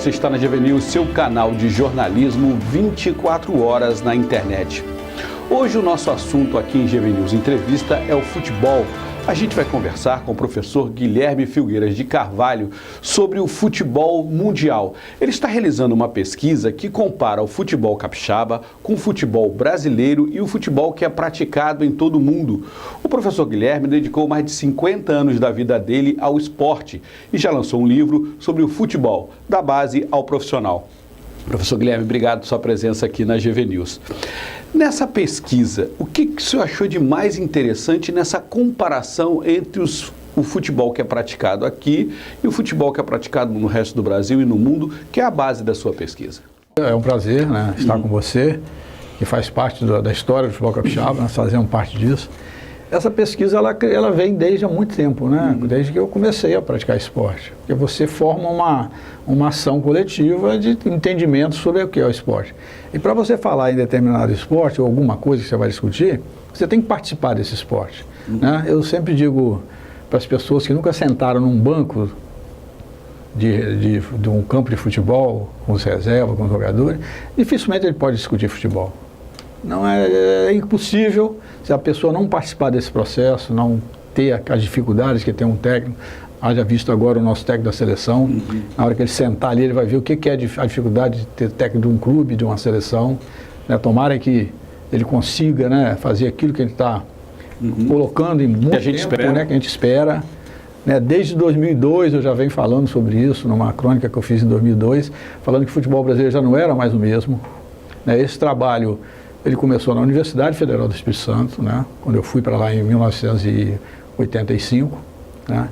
você está na GV News, seu canal de jornalismo 24 horas na internet. Hoje o nosso assunto aqui em GV News Entrevista é o futebol. A gente vai conversar com o professor Guilherme Filgueiras de Carvalho sobre o futebol mundial. Ele está realizando uma pesquisa que compara o futebol capixaba com o futebol brasileiro e o futebol que é praticado em todo o mundo. O professor Guilherme dedicou mais de 50 anos da vida dele ao esporte e já lançou um livro sobre o futebol, da base ao profissional. Professor Guilherme, obrigado pela sua presença aqui na GV News. Nessa pesquisa, o que o senhor achou de mais interessante nessa comparação entre o futebol que é praticado aqui e o futebol que é praticado no resto do Brasil e no mundo, que é a base da sua pesquisa? É um prazer, né, estar com você, que faz parte da história do futebol capixaba, nós fazemos parte disso. Essa pesquisa, ela vem desde há muito tempo, né? Desde que eu comecei a praticar esporte. Porque você forma uma ação coletiva de entendimento sobre o que é o esporte. E para você falar em determinado esporte ou alguma coisa que você vai discutir, você tem que participar desse esporte. Né? Eu sempre digo para as pessoas que nunca sentaram num banco de um campo de futebol, com os reservas, com os jogadores, dificilmente ele pode discutir futebol. Não é impossível se a pessoa não participar desse processo, não ter as dificuldades que tem um técnico. Haja visto agora o nosso técnico da seleção, na hora que ele sentar ali, ele vai ver o que é a dificuldade de ter técnico de um clube, de uma seleção. Né? Tomara que ele consiga, né, fazer aquilo que ele está colocando em muito tempo, né, que a gente espera. Né? Desde 2002 eu já venho falando sobre isso, numa crônica que eu fiz em 2002, falando que o futebol brasileiro já não era mais o mesmo. Né? Esse trabalho ele começou na Universidade Federal do Espírito Santo, né, quando eu fui para lá em 1985, né,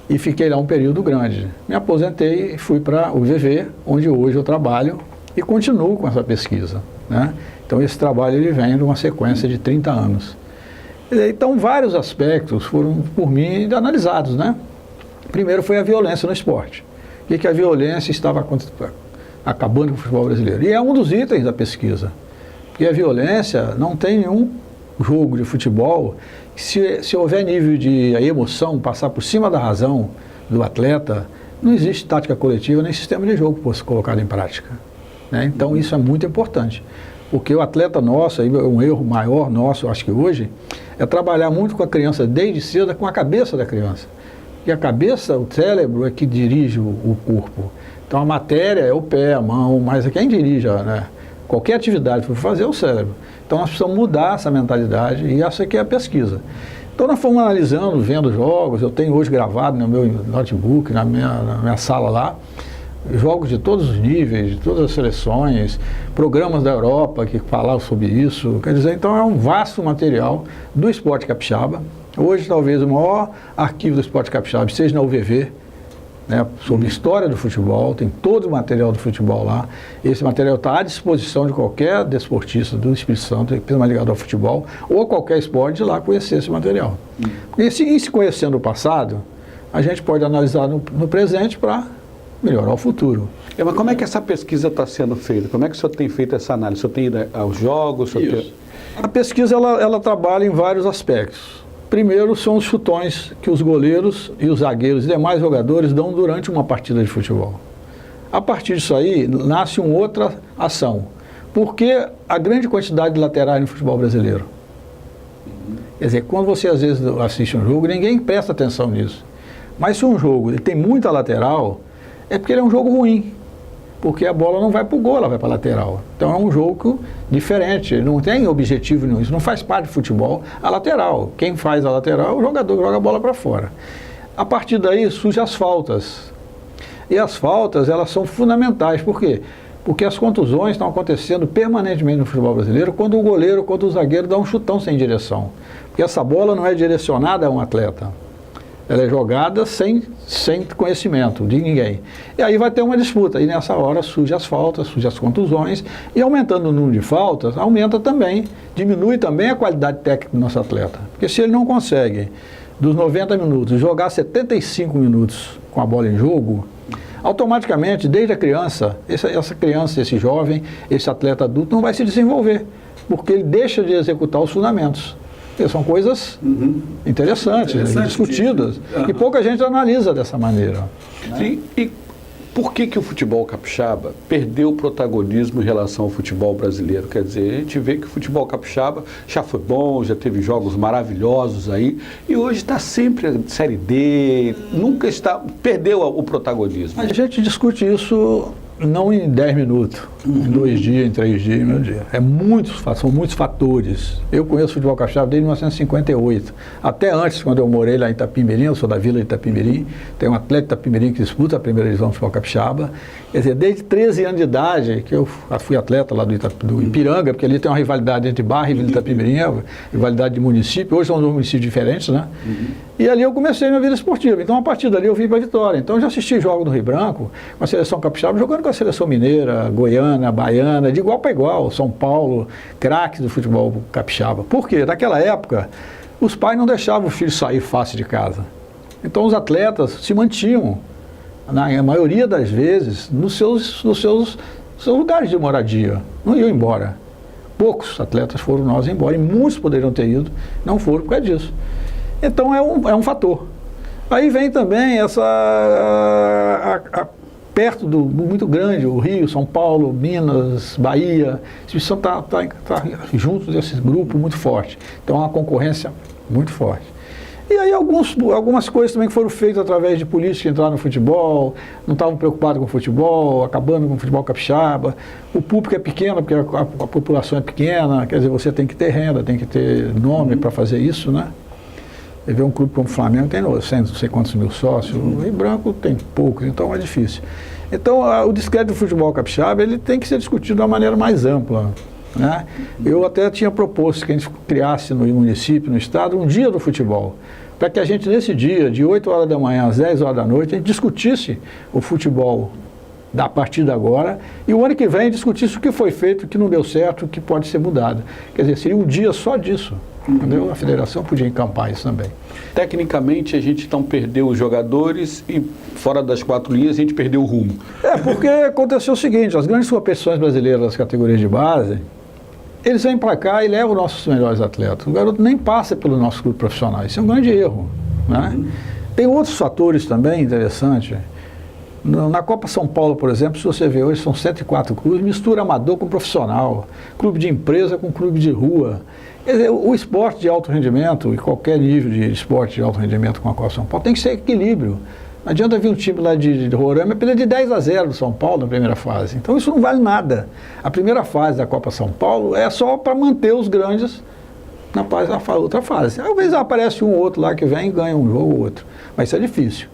e fiquei lá um período grande. Me aposentei e fui para o UVV, onde hoje eu trabalho e continuo com essa pesquisa. Né. Então esse trabalho ele vem de uma sequência de 30 anos. Então vários aspectos foram por mim analisados. Né. Primeiro foi a violência no esporte. O que a violência estava acabando com o futebol brasileiro. E é um dos itens da pesquisa. Porque a violência não tem nenhum jogo de futebol que se houver nível de emoção, passar por cima da razão do atleta, não existe tática coletiva nem sistema de jogo que fosse colocado em prática. Né? Então isso é muito importante. Porque o atleta nosso, aí um erro maior nosso, acho que hoje, é trabalhar muito com a criança desde cedo, com a cabeça da criança. E a cabeça, o cérebro é que dirige o corpo. Então a matéria é o pé, a mão, mas é quem dirige, né? Qualquer atividade que for fazer é o cérebro. Então nós precisamos mudar essa mentalidade e essa aqui é a pesquisa. Então nós fomos analisando, vendo jogos, eu tenho hoje gravado no meu notebook, na minha sala lá, jogos de todos os níveis, de todas as seleções, programas da Europa que falavam sobre isso. Quer dizer, então é um vasto material do esporte capixaba. Hoje talvez o maior arquivo do esporte capixaba seja na UVV, né, sobre a história do futebol, tem todo o material do futebol lá. Esse material está à disposição de qualquer desportista do Espírito Santo, que é ligado ao futebol, ou qualquer esporte, de lá conhecer esse material. E se conhecendo o passado, a gente pode analisar no presente para melhorar o futuro. Mas como é que essa pesquisa está sendo feita? Como é que o senhor tem feito essa análise? O senhor tem ido aos jogos? A pesquisa ela trabalha em vários aspectos. Primeiro são os chutões que os goleiros e os zagueiros e demais jogadores dão durante uma partida de futebol. A partir disso aí, nasce uma outra ação. Por que a grande quantidade de laterais no futebol brasileiro? Quer dizer, quando você às vezes assiste um jogo, ninguém presta atenção nisso. Mas se um jogo ele tem muita lateral, é porque ele é um jogo ruim. Porque a bola não vai para o gol, ela vai para a lateral. Então é um jogo diferente, não tem objetivo nenhum, isso não faz parte do futebol, a lateral. Quem faz a lateral é o jogador que joga a bola para fora. A partir daí surgem as faltas. E as faltas, elas são fundamentais. Por quê? Porque as contusões estão acontecendo permanentemente no futebol brasileiro quando o goleiro, quando o zagueiro dá um chutão sem direção. Porque essa bola não é direcionada a um atleta. Ela é jogada sem conhecimento de ninguém. E aí vai ter uma disputa. E nessa hora surgem as faltas, surgem as contusões. E aumentando o número de faltas, aumenta também, diminui também a qualidade técnica do nosso atleta. Porque se ele não consegue, dos 90 minutos, jogar 75 minutos com a bola em jogo, automaticamente, desde a criança, essa criança, esse jovem, esse atleta adulto não vai se desenvolver. Porque ele deixa de executar os fundamentos. Porque são coisas interessantes, discutidas, e pouca gente analisa dessa maneira. Sim, e Por que o futebol capixaba perdeu o protagonismo em relação ao futebol brasileiro? Quer dizer, a gente vê que o futebol capixaba já foi bom, já teve jogos maravilhosos aí, e hoje está sempre a Série D, perdeu o protagonismo. A gente discute isso não em 10 minutos, em 2 dias, em 3 dias, em 1 dia. São muitos fatores. Eu conheço o futebol capixaba desde 1958. Até antes, quando eu morei lá em Itapimirim, eu sou da vila de Itapimirim, tem um atleta de Itapimirim que disputa a primeira divisão do futebol capixaba. Quer dizer, desde 13 anos de idade, que eu fui atleta lá do Ipiranga, porque ali tem uma rivalidade entre Barra e Vila de Itapimirim, rivalidade de município, hoje são 2 municípios diferentes, né? E ali eu comecei minha vida esportiva. Então, a partir dali eu vim para Vitória. Então, eu já assisti jogos do Rio Branco, com a seleção capixaba, jogando com a seleção mineira, goiana, baiana, de igual para igual, São Paulo, craques do futebol capixaba. Por quê? Naquela época, os pais não deixavam o filho sair fácil de casa. Então, os atletas se mantinham, na maioria das vezes, nos seus lugares de moradia. Não iam embora. Poucos atletas foram nós embora, e muitos poderiam ter ido, não foram por causa disso. Então, é um fator. Aí vem também perto muito grande, o Rio, São Paulo, Minas, Bahia, a instituição está junto desse grupo muito forte. Então, é uma concorrência muito forte. E aí algumas coisas também que foram feitas através de políticos que entraram no futebol, não estavam preocupados com o futebol, acabando com o futebol capixaba. O público é pequeno, porque a população é pequena, quer dizer, você tem que ter renda, tem que ter nome para fazer isso, né? Você vê um clube como o Flamengo, tem não sei quantos mil sócios, o Rio Branco tem poucos, então é difícil. Então, o descrédito do futebol capixaba, ele tem que ser discutido de uma maneira mais ampla, né? Eu até tinha proposto que a gente criasse no município, no estado, um dia do futebol, para que a gente, nesse dia, de 8 horas da manhã às 10 horas da noite, a gente discutisse o futebol a partir de agora, e o ano que vem discutisse o que foi feito, o que não deu certo, o que pode ser mudado. Quer dizer, seria um dia só disso. Entendeu? A federação podia encampar isso também. Tecnicamente, a gente então perdeu os jogadores e fora das 4 linhas a gente perdeu o rumo. Porque aconteceu o seguinte, as grandes competições brasileiras das categorias de base, eles vêm para cá e levam nossos melhores atletas. O garoto nem passa pelo nosso clube profissional. Isso é um grande erro, né? Tem outros fatores também interessantes. Na Copa São Paulo, por exemplo, se você vê hoje, são 104 clubes, mistura amador com profissional, clube de empresa com clube de rua. Quer dizer, o esporte de alto rendimento, e qualquer nível de esporte de alto rendimento com a Copa São Paulo, tem que ser equilíbrio. Não adianta vir um time lá de Roraima e perder de 10-0 do São Paulo na primeira fase. Então isso não vale nada. A primeira fase da Copa São Paulo é só para manter os grandes na outra fase. Às vezes aparece um ou outro lá que vem e ganha um jogo ou outro. Mas isso é difícil.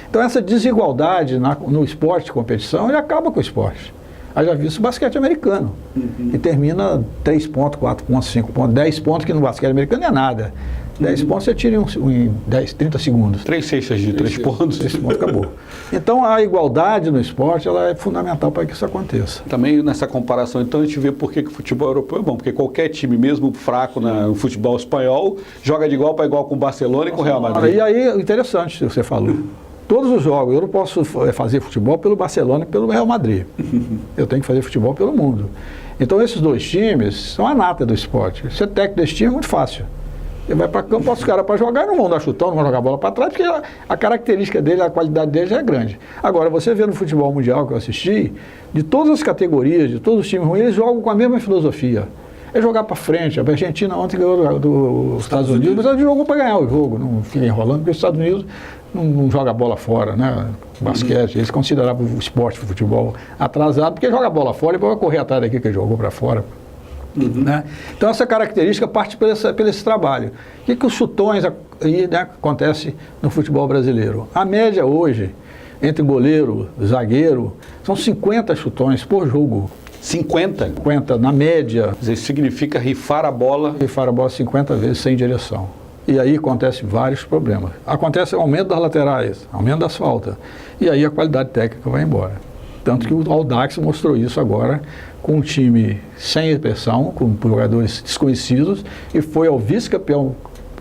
Então essa desigualdade no esporte de competição, ele acaba com o esporte. Eu já vi isso no basquete americano, que termina 3 pontos, 4 pontos, 5 pontos, 10 pontos, que no basquete americano não é nada. 10 pontos você tira em 30 segundos. 3 cestas de 3 pontos. 3 pontos, acabou. Então a igualdade no esporte, ela é fundamental para que isso aconteça. Também nessa comparação, então, a gente vê por que o futebol europeu é bom, porque qualquer time, mesmo fraco no futebol espanhol, joga de igual para igual com o Barcelona e com o Real Madrid. E aí, interessante, você falou. Todos os jogos, eu não posso fazer futebol pelo Barcelona e pelo Real Madrid. Eu tenho que fazer futebol pelo mundo. Então esses 2 times são a nata do esporte. Ser técnico desse time é muito fácil. Ele vai para campo, bota os caras para jogar e não vão dar chutão, não vão jogar bola para trás, porque a característica dele, a qualidade dele já é grande. Agora, você vê no futebol mundial que eu assisti, de todas as categorias, de todos os times ruins, eles jogam com a mesma filosofia. É jogar para frente. A Argentina ontem ganhou dos Estados Unidos, mas ela jogou para ganhar o jogo, não fica enrolando, porque os Estados Unidos não joga a bola fora, né? Basquete, eles consideravam o esporte, o futebol atrasado, porque joga a bola fora e vai correr atrás daqui que jogou para fora. Né? Então essa característica parte por esse trabalho. O que os chutões aí, né, acontece no futebol brasileiro? A média hoje, entre goleiro e zagueiro, são 50 chutões por jogo. 50? 50, na média. Isso significa rifar a bola? Rifar a bola 50 vezes sem direção. E aí acontece vários problemas. Acontece o aumento das laterais, aumento das faltas. E aí a qualidade técnica vai embora. Tanto que o Audax mostrou isso agora com um time sem expressão, com jogadores desconhecidos, e foi ao vice-campeão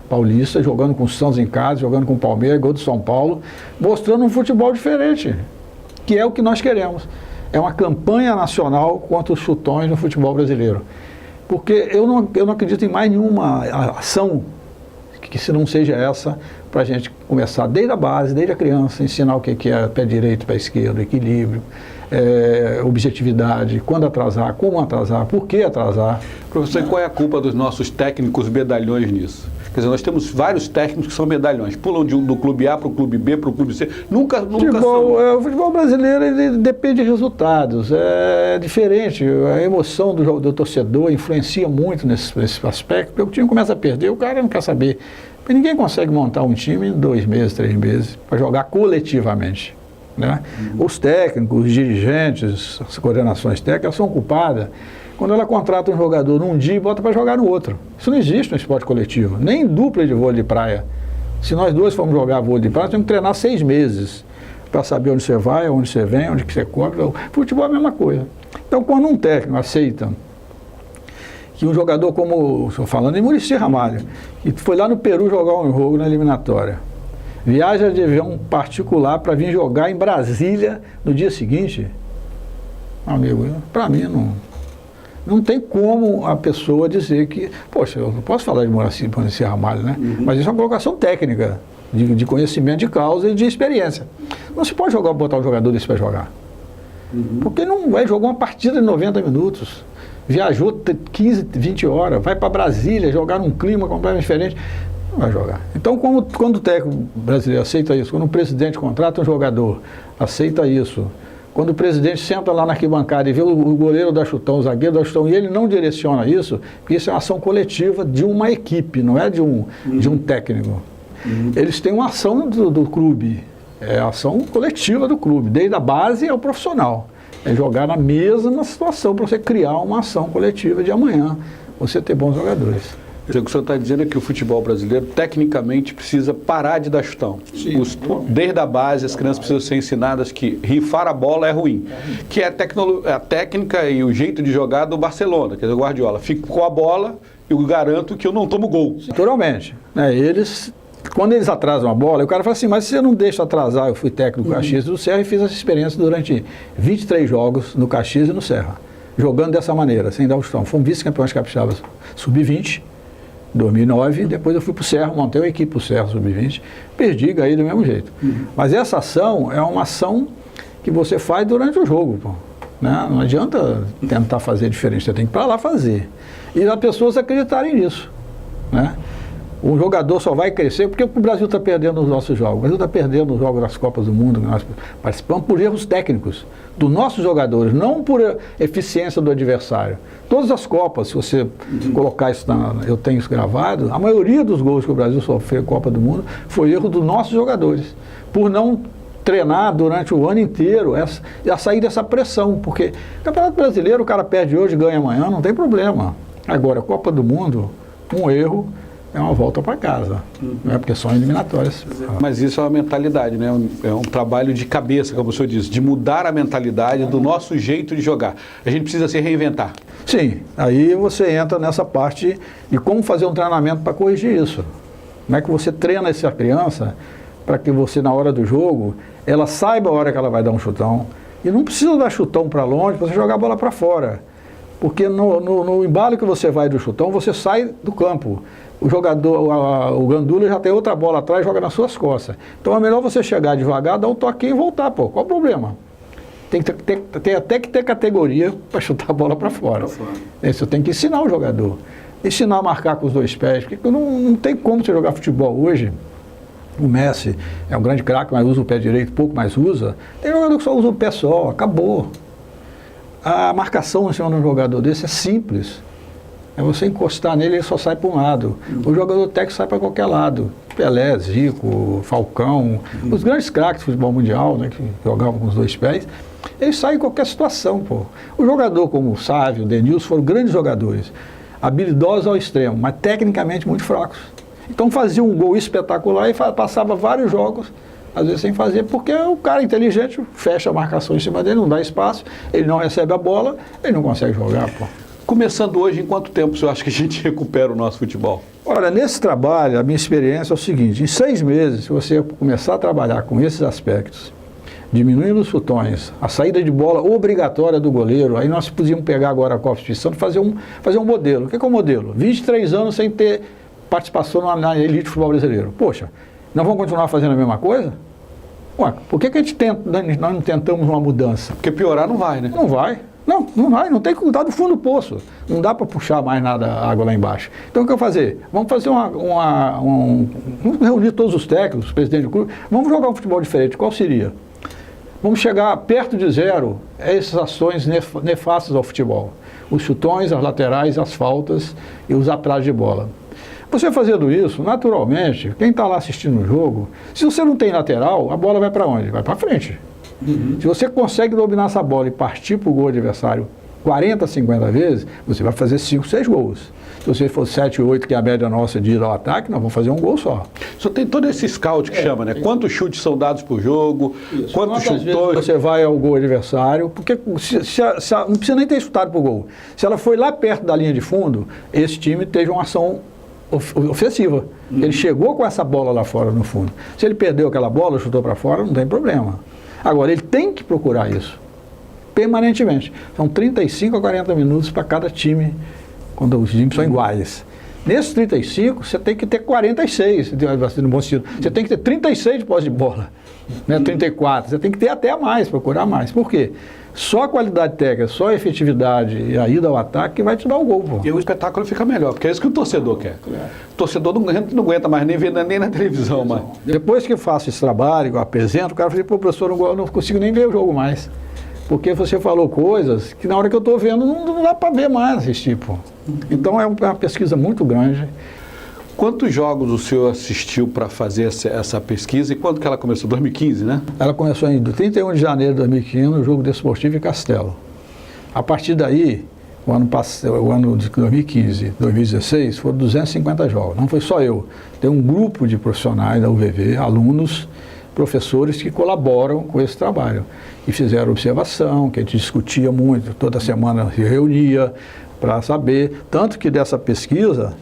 paulista, jogando com o Santos em casa, jogando com o Palmeiras, gol do São Paulo, mostrando um futebol diferente, que é o que nós queremos. É uma campanha nacional contra os chutões no futebol brasileiro. Porque eu não acredito em mais nenhuma ação que se não seja essa, para a gente começar desde a base, desde a criança, ensinar o que é pé direito, pé esquerdo, equilíbrio, objetividade, quando atrasar, como atrasar, por que atrasar. Professor, e qual é a culpa dos nossos técnicos medalhões nisso? Quer dizer, nós temos vários técnicos que são medalhões, pulam do clube A para o clube B, para o clube C, nunca são... O futebol brasileiro ele depende de resultados, é diferente, a emoção do torcedor influencia muito nesse aspecto, porque o time começa a perder, o cara não quer saber. Porque ninguém consegue montar um time em 2 meses, 3 meses, para jogar coletivamente. Né? Os técnicos, os dirigentes, as coordenações técnicas são culpadas quando ela contrata um jogador num dia e bota para jogar no outro. Isso não existe no esporte coletivo, nem em dupla de vôlei de praia. Se nós dois formos jogar vôlei de praia, temos que treinar 6 meses para saber onde você vai, onde você vem, onde que você corre. Futebol é a mesma coisa. Então, quando um técnico aceita que um jogador como, estou falando em Muricy Ramalho, que foi lá no Peru jogar um jogo na eliminatória, viaja de avião particular para vir jogar em Brasília no dia seguinte, amigo, para mim não tem como a pessoa dizer que, poxa, eu não posso falar de Muricy Ramalho, né? Mas isso é uma colocação técnica, de conhecimento de causa e de experiência. Não se pode botar um jogador desse para jogar. Porque não vai jogar uma partida de 90 minutos. Viajou 15, 20 horas, vai para Brasília jogar num clima completamente diferente. Não vai jogar. Então, quando o técnico brasileiro aceita isso, quando o presidente contrata um jogador, aceita isso, quando o presidente senta lá na arquibancada e vê o goleiro dar chutão, o zagueiro dar chutão, e ele não direciona isso, porque isso é uma ação coletiva de uma equipe, não é de um técnico. Eles têm uma ação do clube, é a ação coletiva do clube, desde a base ao profissional. É jogar na mesma situação para você criar uma ação coletiva de amanhã, você ter bons jogadores. O que o senhor está dizendo é que o futebol brasileiro, tecnicamente, precisa parar de dar chutão. Desde a base, as crianças precisam ser ensinadas que rifar a bola é ruim. Que é a técnica e o jeito de jogar do Barcelona, quer dizer, o Guardiola. Fico com a bola, eu garanto que eu não tomo gol. Naturalmente. Quando eles atrasam a bola, o cara fala assim, mas você não deixa atrasar. Eu fui técnico do Caxias e do Serra e fiz essa experiência durante 23 jogos no Caxias e no Serra. Jogando dessa maneira, sem dar o chutão. Fomos vice-campeões capixabas sub-20. 2009, depois eu fui para o Serra, montei uma equipe para o Serra Sub-20, perdi, ganhei do mesmo jeito. Mas essa ação é uma ação que você faz durante o jogo, pô, né? Não adianta tentar fazer diferente, você tem que ir para lá fazer. E as pessoas acreditarem nisso, né? Um jogador só vai crescer porque o Brasil está perdendo os nossos jogos. O Brasil está perdendo os jogos das Copas do Mundo que nós participamos por erros técnicos dos nossos jogadores, não por eficiência do adversário. Todas as Copas, se você colocar isso, eu tenho isso gravado, a maioria dos gols que o Brasil sofreu na Copa do Mundo foi erro dos nossos jogadores, por não treinar durante o ano inteiro a sair dessa pressão, porque o Campeonato Brasileiro, o cara perde hoje e ganha amanhã, não tem problema. Agora, a Copa do Mundo, um erro é uma volta para casa, né? Porque são eliminatórias. Mas isso é uma mentalidade, né? É um trabalho de cabeça, como o senhor disse, de mudar a mentalidade do nosso jeito de jogar. A gente precisa se reinventar. Sim, aí você entra nessa parte de como fazer um treinamento para corrigir isso. Como é que você treina essa criança para que você, na hora do jogo, ela saiba a hora que ela vai dar um chutão. E não precisa dar chutão para longe para você jogar a bola para fora. Porque no embalo que você vai do chutão, você sai do campo. O jogador, o gandula já tem outra bola atrás e joga nas suas costas. Então é melhor você chegar devagar, dar um toquinho e voltar, pô. Qual o problema? Tem até que ter categoria para chutar a bola para fora. Você tem que ensinar o jogador. Ensinar a marcar com os 2 pés. Porque não tem como você jogar futebol hoje. O Messi é um grande craque, mas usa o pé direito, pouco mais usa. Tem jogador que só usa o pé só, acabou. A marcação em cima de um jogador desse é simples. É você encostar nele, ele só sai para um lado. O jogador técnico sai para qualquer lado. Pelé, Zico, Falcão, os grandes craques do futebol mundial, né, que jogavam com os 2 pés, eles saem em qualquer situação, pô. O jogador como o Sávio, o Denilson foram grandes jogadores, habilidosos ao extremo, mas tecnicamente muito fracos. Então fazia um gol espetacular e passava vários jogos, às vezes sem fazer, porque o cara inteligente fecha a marcação em cima dele, não dá espaço, ele não recebe a bola, ele não consegue jogar, pô. Começando hoje, em quanto tempo o senhor acha que a gente recupera o nosso futebol? Olha, nesse trabalho, a minha experiência é o seguinte, em 6 meses, se você começar a trabalhar com esses aspectos, diminuindo os chutões, a saída de bola obrigatória do goleiro, aí nós podíamos pegar agora a Copa de Santos e fazer um modelo. O que é o modelo? 23 anos sem ter participação na elite do futebol brasileiro. Poxa, Nós vamos continuar fazendo a mesma coisa? Ué, por que a gente nós não tentamos uma mudança? Porque piorar não vai, né? Não vai. Não vai, não tem que cuidar do fundo do poço. Não dá para puxar mais nada água lá embaixo. Então o que eu vou fazer? Vamos fazer vamos reunir todos os técnicos, os presidentes do clube, vamos jogar um futebol diferente. Qual seria? Vamos chegar perto de zero a essas ações nefastas ao futebol. Os chutões, as laterais, as faltas e os atrasos de bola. Você fazendo isso, naturalmente, quem está lá assistindo o jogo, se você não tem lateral, a bola vai para onde? Vai para frente. Se você consegue dominar essa bola e partir para o gol adversário 40, 50 vezes, você vai fazer 5, 6 gols. Se você for 7, 8, que é a média nossa de ir ao ataque, nós vamos fazer um gol só. Só tem todo esse scout que chama, né? Quantos chutes são dados por jogo, quantos chutões... Você vai ao gol adversário, porque não precisa nem ter chutado para o gol. Se ela foi lá perto da linha de fundo, esse time teve uma ação ofensiva. Ele chegou com essa bola lá fora no fundo. Se ele perdeu aquela bola, chutou para fora, não tem problema. Agora, ele tem que procurar isso, permanentemente. São 35 a 40 minutos para cada time, quando os times são iguais. Nesses 35, você tem que ter 46, no bom sentido. Você tem que ter 36 de posse de bola, né? 34. Você tem que ter até mais, procurar mais. Por quê? Só a qualidade técnica, só a efetividade e a ida ao ataque que vai te dar o gol. Pô. E o espetáculo fica melhor, porque é isso que o torcedor quer. O torcedor não aguenta mais nem ver nem na televisão. Mas... Depois que eu faço esse trabalho, que eu apresento, o cara fala, pô, professor, eu não consigo nem ver o jogo mais. Porque você falou coisas que na hora que eu estou vendo não dá para ver mais esse tipo. Então é uma pesquisa muito grande. Quantos jogos o senhor assistiu para fazer essa pesquisa e quando que ela começou? 2015, né? Ela começou em 31 de janeiro de 2015, no jogo desportivo em Castelo. A partir daí, o ano de 2015, 2016, foram 250 jogos. Não foi só eu. Tem um grupo de profissionais da UVV, alunos, professores que colaboram com esse trabalho. E fizeram observação, que a gente discutia muito, toda semana se reunia para saber. Tanto que dessa pesquisa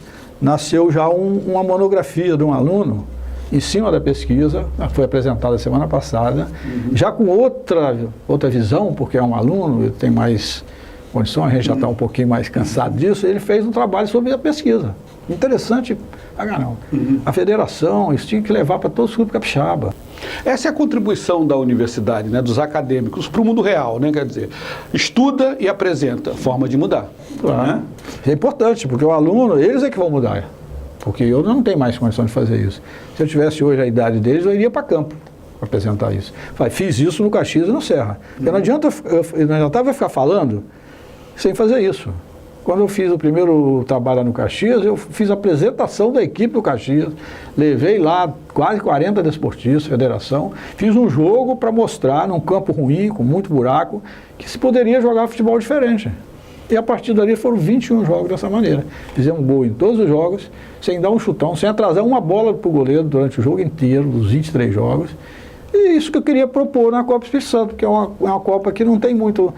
nasceu já uma monografia de um aluno em cima da pesquisa, foi apresentada semana passada, já com outra visão, porque é um aluno, ele tem mais condições, a gente já está um pouquinho mais cansado disso, ele fez um trabalho sobre a pesquisa. Interessante, a federação, isso tinha que levar para todos os clubes capixaba. Essa é a contribuição da universidade, né, dos acadêmicos, para o mundo real, né? Quer dizer, estuda e apresenta, forma de mudar. Claro. Né? É importante, porque o aluno, eles é que vão mudar. Porque eu não tenho mais condição de fazer isso. Se eu tivesse hoje a idade deles, eu iria para campo para apresentar isso. Fiz isso no Caxias e no Serra. Porque não adiantava ficar falando sem fazer isso. Quando eu fiz o primeiro trabalho no Caxias, eu fiz a apresentação da equipe do Caxias, levei lá quase 40 desportistas, federação, fiz um jogo para mostrar, num campo ruim, com muito buraco, que se poderia jogar futebol diferente. E a partir dali foram 21 jogos dessa maneira. Fizemos gol em todos os jogos, sem dar um chutão, sem atrasar uma bola para o goleiro durante o jogo inteiro, dos 23 jogos. E isso que eu queria propor na Copa Espírito Santo, que é uma Copa que não tem muito...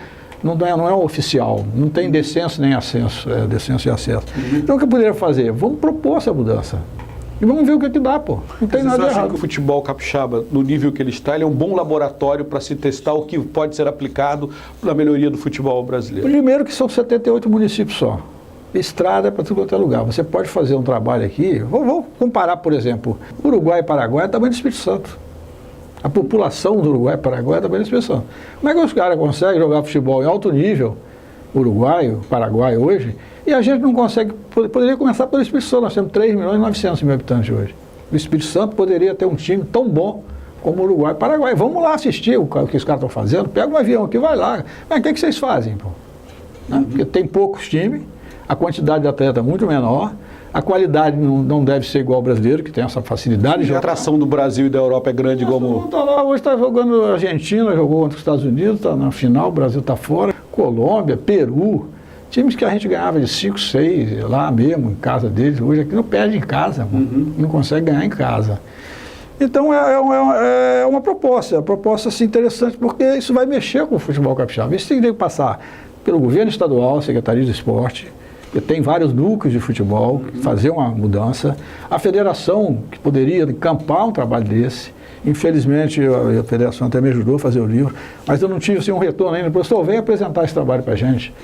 Não é oficial, não tem descenso nem ascenso, descenso e acesso. Então o que eu poderia fazer? Vamos propor essa mudança. E vamos ver o que dá, pô. Não tem nada errado. Você acha que o futebol capixaba, no nível que ele está, ele é um bom laboratório para se testar o que pode ser aplicado na melhoria do futebol brasileiro? Primeiro que são 78 municípios só. Estrada é para tudo quanto é lugar. Você pode fazer um trabalho aqui, vou comparar, por exemplo, Uruguai e Paraguai é tamanho do Espírito Santo. A população do Uruguai e Paraguai é também nessa expressão. Como é que os caras conseguem jogar futebol em alto nível, uruguaio, Paraguai hoje, e a gente não consegue, poderia começar pelo Espírito Santo, nós temos 3.900.000 habitantes hoje. O Espírito Santo poderia ter um time tão bom como o Uruguai e Paraguai. Vamos lá assistir o que os caras estão fazendo, pega um avião aqui, vai lá. Mas o que vocês fazem, pô? Porque tem poucos times, a quantidade de atleta é muito menor, a qualidade não deve ser igual ao brasileiro, que tem essa facilidade. A atração do Brasil e da Europa é grande como... Tá lá, hoje está jogando a Argentina, jogou contra os Estados Unidos, está na final, o Brasil está fora. Colômbia, Peru, times que a gente ganhava de 5, 6, lá mesmo, em casa deles. Hoje aqui não perde em casa, não consegue ganhar em casa. Então é uma proposta assim, interessante, porque isso vai mexer com o futebol capixaba. Isso tem que passar pelo governo estadual, Secretaria do Esporte, tem vários núcleos de futebol, fazer uma mudança. A federação, que poderia encampar um trabalho desse. Infelizmente, a federação até me ajudou a fazer o livro, mas eu não tive assim, um retorno ainda. O professor, vem apresentar esse trabalho para a gente.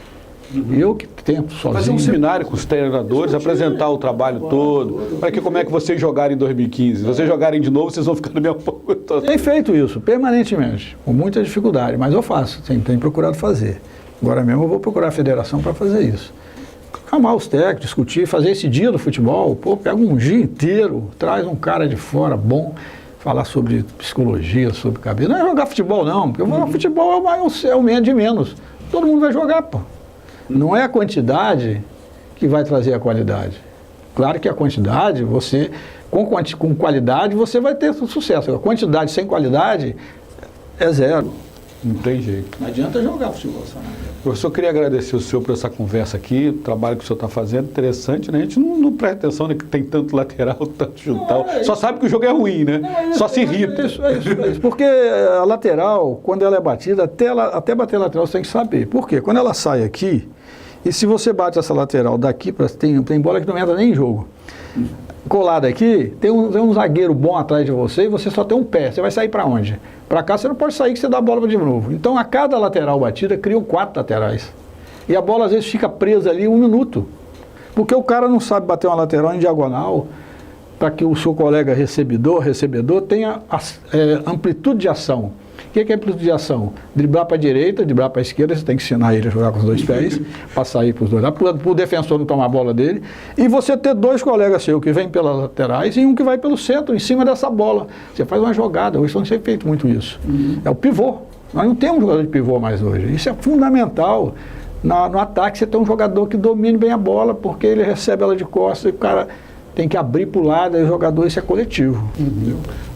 Eu que tento sozinho. Fazer um seminário com os treinadores, apresentar o trabalho todo, para que como é que vocês jogarem em 2015. Se vocês jogarem de novo, vocês vão ficar no meu apoio. Tenho feito isso permanentemente, com muita dificuldade, mas eu faço, tenho procurado fazer. Agora mesmo eu vou procurar a federação para fazer isso. Chamar os técnicos, discutir, fazer esse dia do futebol, pô, pega um dia inteiro, traz um cara de fora bom, falar sobre psicologia, sobre cabeça. Não é jogar futebol não, porque futebol é o menos de menos. Todo mundo vai jogar, pô. Não é a quantidade que vai trazer a qualidade. Claro que a quantidade, com qualidade, você vai ter sucesso. A quantidade sem qualidade é zero. Não tem jeito. Não adianta jogar futebol, sabe? Professor, eu queria agradecer o senhor por essa conversa aqui, o trabalho que o senhor está fazendo, interessante, né? A gente não presta atenção né, que tem tanto lateral, tanto juntal. Só sabe que o jogo é ruim, né? Só se irrita. É isso. Porque a lateral, quando ela é batida, até bater a lateral você tem que saber. Por quê? Quando ela sai aqui, e se você bate essa lateral daqui, tem bola que não entra nem em jogo. Colado aqui, tem um zagueiro bom atrás de você e você só tem um pé. Você vai sair para onde? Para cá você não pode sair que você dá a bola de novo. Então a cada lateral batida criam 4 laterais. E a bola às vezes fica presa ali 1 minuto. Porque o cara não sabe bater uma lateral em diagonal para que o seu colega recebedor tenha amplitude de ação. O que é amplitude de ação? Driblar para a direita, driblar para a esquerda, você tem que ensinar ele a jogar com os 2 pés, para sair para os 2 lados, para o defensor não tomar a bola dele, e você ter 2 colegas seus que vêm pelas laterais e um que vai pelo centro, em cima dessa bola. Você faz uma jogada, hoje não tem feito muito isso. É o pivô. Nós não temos jogador de pivô mais hoje. Isso é fundamental. No ataque você tem um jogador que domine bem a bola, porque ele recebe ela de costas e o cara tem que abrir para o lado, e o jogador, isso é coletivo.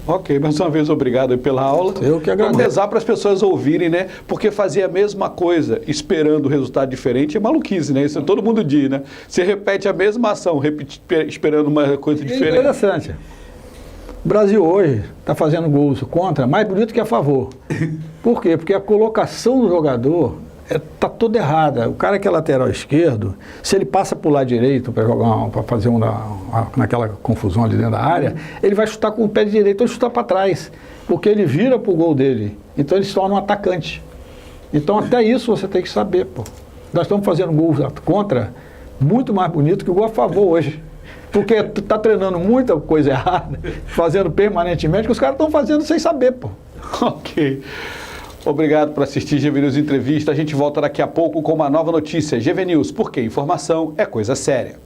Ok, mais uma vez obrigado pela aula. Eu que agradeço. Vamos rezar para as pessoas ouvirem, né? Porque fazer a mesma coisa esperando resultado diferente é maluquice, né? Isso todo mundo diz, né? Você repete a mesma ação, esperando uma coisa diferente. É interessante. O Brasil hoje está fazendo gols contra mais bonito que a favor. Por quê? Porque a colocação do jogador está toda errada. O cara que é lateral esquerdo, se ele passa para o lado direito para jogar, para fazer naquela confusão ali dentro da área, ele vai chutar com o pé direito ou chutar para trás, porque ele vira para o gol dele. Então ele se torna um atacante. Então até isso você tem que saber, pô. Nós estamos fazendo gols contra muito mais bonito que o gol a favor hoje. Porque está treinando muita coisa errada, fazendo permanentemente, que os caras estão fazendo sem saber, pô. Ok. Obrigado por assistir GV News Entrevista. A gente volta daqui a pouco com uma nova notícia. GV News, porque informação é coisa séria.